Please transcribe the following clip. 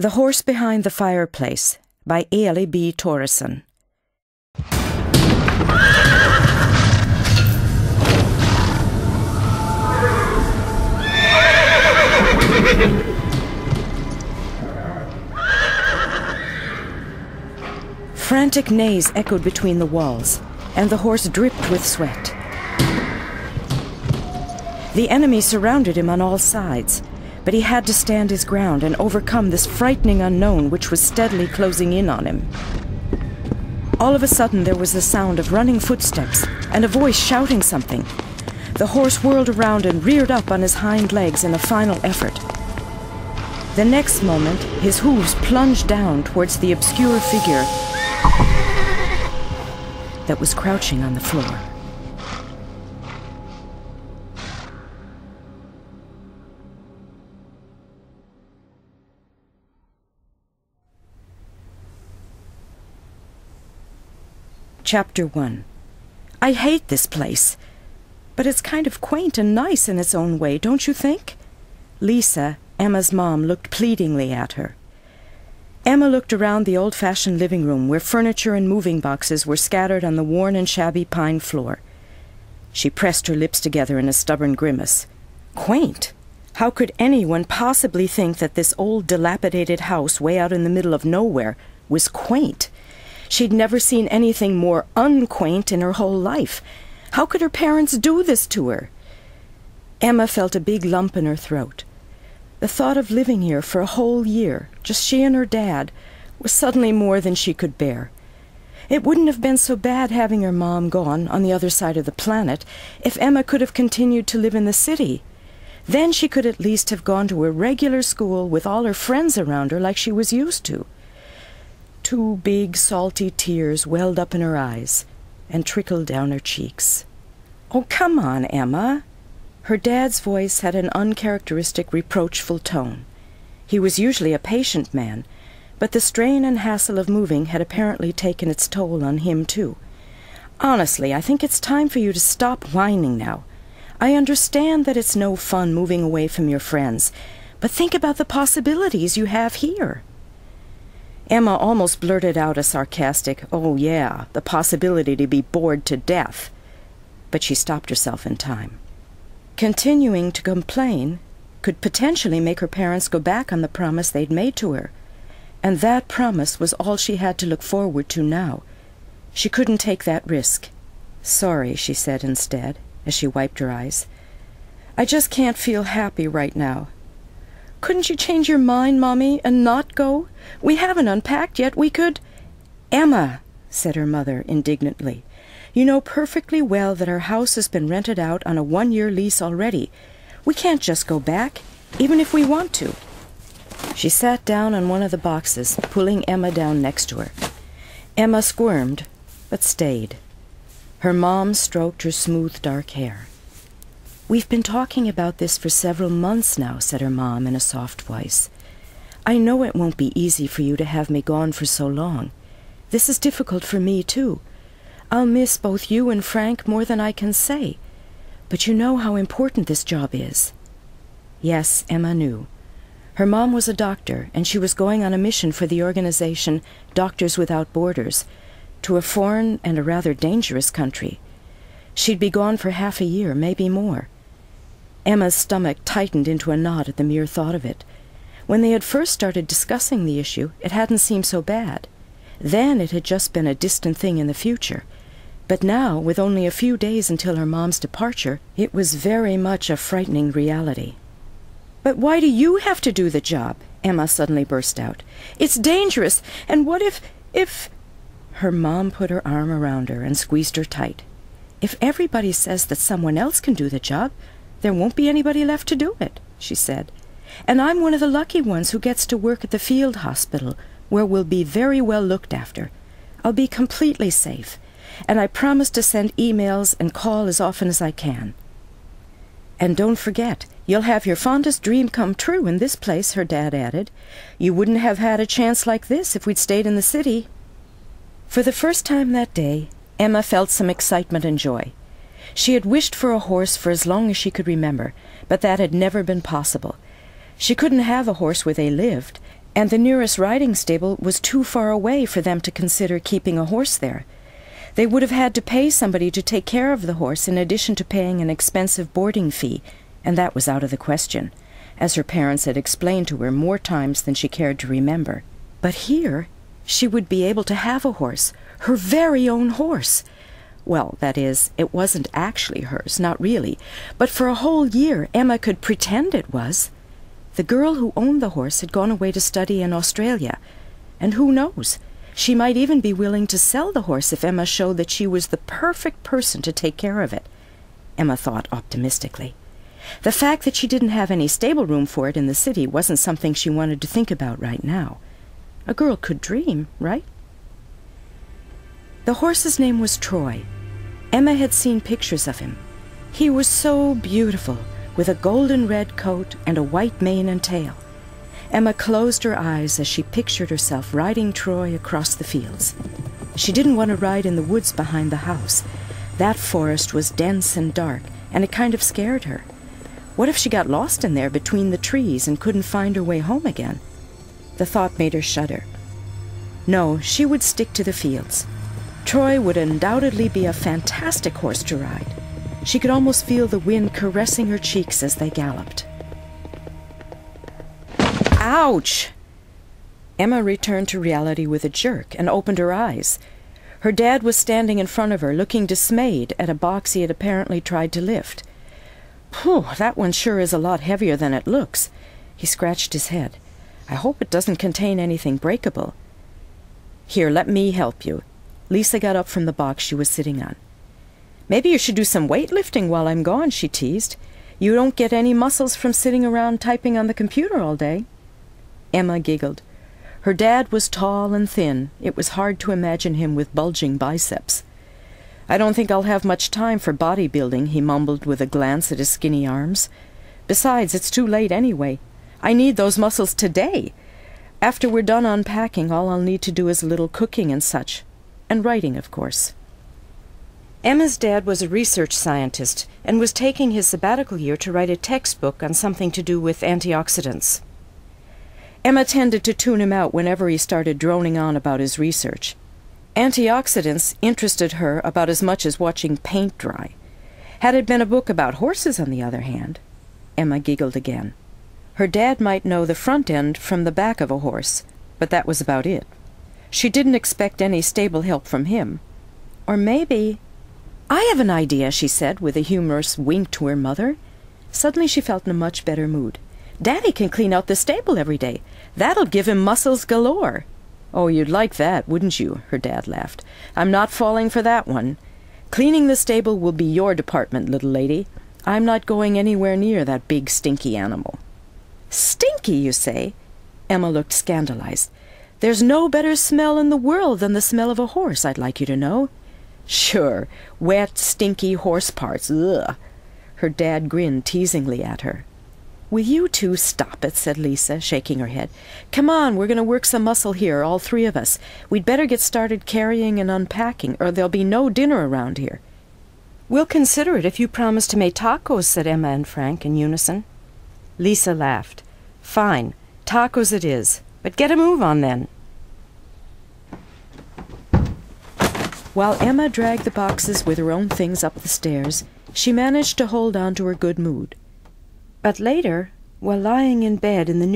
The Horse Behind the Fireplace by Eli B. Toresen. Frantic neighs echoed between the walls, and the horse dripped with sweat. The enemy surrounded him on all sides, but he had to stand his ground and overcome this frightening unknown which was steadily closing in on him. All of a sudden there was the sound of running footsteps and a voice shouting something. The horse whirled around and reared up on his hind legs in a final effort. The next moment, his hooves plunged down towards the obscure figure that was crouching on the floor. Chapter 1. I hate this place, but it's kind of quaint and nice in its own way, don't you think? Lisa, Emma's mom, looked pleadingly at her. Emma looked around the old-fashioned living room where furniture and moving boxes were scattered on the worn and shabby pine floor. She pressed her lips together in a stubborn grimace. Quaint? How could anyone possibly think that this old dilapidated house way out in the middle of nowhere was quaint? She'd never seen anything more unquaint in her whole life. How could her parents do this to her? Emma felt a big lump in her throat. The thought of living here for a whole year, just she and her dad, was suddenly more than she could bear. It wouldn't have been so bad having her mom gone on the other side of the planet if Emma could have continued to live in the city. Then she could at least have gone to a regular school with all her friends around her like she was used to. 2 big, salty tears welled up in her eyes and trickled down her cheeks. "Oh, come on, Emma." Her dad's voice had an uncharacteristic, reproachful tone. He was usually a patient man, but the strain and hassle of moving had apparently taken its toll on him, too. "Honestly, I think it's time for you to stop whining now. I understand that it's no fun moving away from your friends, but think about the possibilities you have here." Emma almost blurted out a sarcastic, "Oh yeah, the possibility to be bored to death." But she stopped herself in time. Continuing to complain could potentially make her parents go back on the promise they'd made to her, and that promise was all she had to look forward to now. She couldn't take that risk. "Sorry," she said instead, as she wiped her eyes. "I just can't feel happy right now." "Couldn't you change your mind, Mommy, and not go? We haven't unpacked yet. We could—" "Emma," said her mother indignantly, "you know perfectly well that our house has been rented out on a 1-year lease already. We can't just go back, even if we want to." She sat down on one of the boxes, pulling Emma down next to her. Emma squirmed, but stayed. Her mom stroked her smooth dark hair. "We've been talking about this for several months now," said her mom in a soft voice. "I know it won't be easy for you to have me gone for so long. This is difficult for me, too. I'll miss both you and Frank more than I can say. But you know how important this job is." Yes, Emma knew. Her mom was a doctor, and she was going on a mission for the organization Doctors Without Borders, to a foreign and a rather dangerous country. She'd be gone for half a year, maybe more. Emma's stomach tightened into a knot at the mere thought of it. When they had first started discussing the issue, it hadn't seemed so bad. Then it had just been a distant thing in the future. But now, with only a few days until her mom's departure, it was very much a frightening reality. "But why do you have to do the job?" Emma suddenly burst out. "It's dangerous, and what if—" Her mom put her arm around her and squeezed her tight. "If everybody says that someone else can do the job, there won't be anybody left to do it," she said. "And I'm one of the lucky ones who gets to work at the field hospital, where we'll be very well looked after. I'll be completely safe, and I promise to send emails and call as often as I can." "And don't forget, you'll have your fondest dream come true in this place," her dad added. "You wouldn't have had a chance like this if we'd stayed in the city." For the first time that day, Emma felt some excitement and joy. She had wished for a horse for as long as she could remember, but that had never been possible. She couldn't have a horse where they lived, and the nearest riding stable was too far away for them to consider keeping a horse there. They would have had to pay somebody to take care of the horse in addition to paying an expensive boarding fee, and that was out of the question, as her parents had explained to her more times than she cared to remember. But here she would be able to have a horse, her very own horse. Well, that is, it wasn't actually hers, not really, but for a whole year Emma could pretend it was. The girl who owned the horse had gone away to study in Australia, and who knows, she might even be willing to sell the horse if Emma showed that she was the perfect person to take care of it. Emma thought optimistically. The fact that she didn't have any stable room for it in the city wasn't something she wanted to think about right now. A girl could dream, right? The horse's name was Troy. Emma had seen pictures of him. He was so beautiful, with a golden red coat and a white mane and tail. Emma closed her eyes as she pictured herself riding Troy across the fields. She didn't want to ride in the woods behind the house. That forest was dense and dark, and it kind of scared her. What if she got lost in there between the trees and couldn't find her way home again? The thought made her shudder. No, she would stick to the fields. Troy would undoubtedly be a fantastic horse to ride. She could almost feel the wind caressing her cheeks as they galloped. Ouch! Emma returned to reality with a jerk and opened her eyes. Her dad was standing in front of her, looking dismayed at a box he had apparently tried to lift. "Phew, that one sure is a lot heavier than it looks." He scratched his head. "I hope it doesn't contain anything breakable." "Here, let me help you." Lisa got up from the box she was sitting on. "Maybe you should do some weightlifting while I'm gone," she teased. "You don't get any muscles from sitting around typing on the computer all day." Emma giggled. Her dad was tall and thin. It was hard to imagine him with bulging biceps. "I don't think I'll have much time for bodybuilding," he mumbled with a glance at his skinny arms. "Besides, it's too late anyway. I need those muscles today. After we're done unpacking, all I'll need to do is a little cooking and such. And writing, of course." Emma's dad was a research scientist and was taking his sabbatical year to write a textbook on something to do with antioxidants. Emma tended to tune him out whenever he started droning on about his research. Antioxidants interested her about as much as watching paint dry. Had it been a book about horses, on the other hand— Emma giggled again. Her dad might know the front end from the back of a horse, but that was about it. She didn't expect any stable help from him. Or maybe— "I have an idea," she said, with a humorous wink to her mother. Suddenly she felt in a much better mood. "Daddy can clean out the stable every day. That'll give him muscles galore." "Oh, you'd like that, wouldn't you?" her dad laughed. "I'm not falling for that one. Cleaning the stable will be your department, little lady. I'm not going anywhere near that big stinky animal." "Stinky, you say?" Emma looked scandalized. "There's no better smell in the world than the smell of a horse, I'd like you to know." "Sure, wet, stinky horse parts, ugh." Her dad grinned teasingly at her. "Will you two stop it?" said Lisa, shaking her head. "Come on, we're going to work some muscle here, all three of us. We'd better get started carrying and unpacking, or there'll be no dinner around here." "We'll consider it if you promise to make tacos," said Emma and Frank in unison. Lisa laughed. "Fine, tacos it is, but get a move on then." While Emma dragged the boxes with her own things up the stairs, she managed to hold on to her good mood. But later, while lying in bed in the